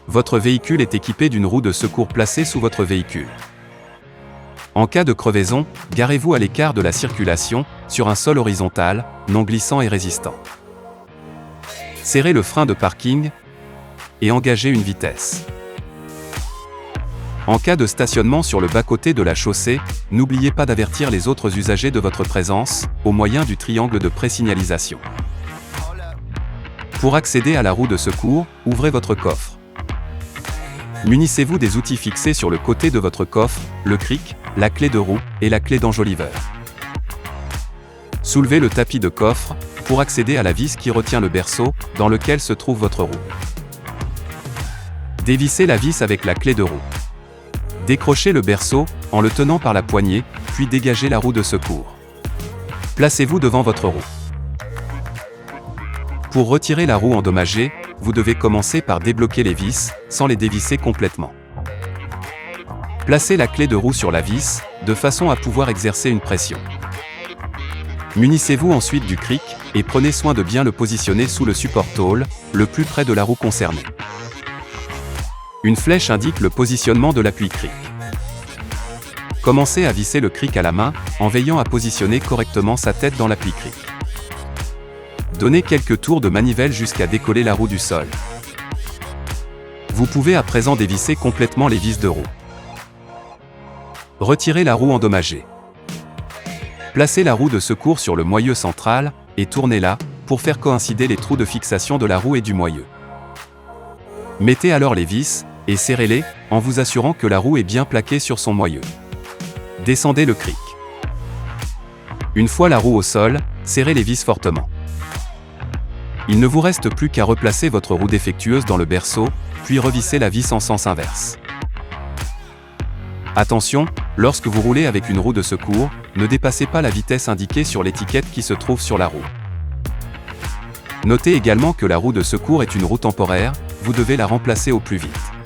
votre véhicule est équipé d'une roue de secours placée sous votre véhicule. En cas de crevaison, garez-vous à l'écart de la circulation, sur un sol horizontal, non glissant et résistant. Serrez le frein de parking et engagez une vitesse. En cas de stationnement sur le bas-côté de la chaussée, n'oubliez pas d'avertir les autres usagers de votre présence, au moyen du triangle de présignalisation. Pour accéder à la roue de secours, ouvrez votre coffre. Munissez-vous des outils fixés sur le côté de votre coffre, le cric, la clé de roue et la clé d'enjoliveur. Soulevez le tapis de coffre pour accéder à la vis qui retient le berceau, dans lequel se trouve votre roue. Dévissez la vis avec la clé de roue. Décrochez le berceau en le tenant par la poignée, puis dégagez la roue de secours. Placez-vous devant votre roue. Pour retirer la roue endommagée, vous devez commencer par débloquer les vis, sans les dévisser complètement. Placez la clé de roue sur la vis, de façon à pouvoir exercer une pression. Munissez-vous ensuite du cric, et prenez soin de bien le positionner sous le support tôle, le plus près de la roue concernée. Une flèche indique le positionnement de l'appui cric. Commencez à visser le cric à la main, en veillant à positionner correctement sa tête dans l'appui cric. Donnez quelques tours de manivelle jusqu'à décoller la roue du sol. Vous pouvez à présent dévisser complètement les vis de roue. Retirez la roue endommagée. Placez la roue de secours sur le moyeu central, et tournez-la, pour faire coïncider les trous de fixation de la roue et du moyeu. Mettez alors les vis, et serrez-les, en vous assurant que la roue est bien plaquée sur son moyeu. Descendez le cric. Une fois la roue au sol, serrez les vis fortement. Il ne vous reste plus qu'à replacer votre roue défectueuse dans le berceau, puis revisser la vis en sens inverse. Attention, lorsque vous roulez avec une roue de secours, ne dépassez pas la vitesse indiquée sur l'étiquette qui se trouve sur la roue. Notez également que la roue de secours est une roue temporaire, vous devez la remplacer au plus vite.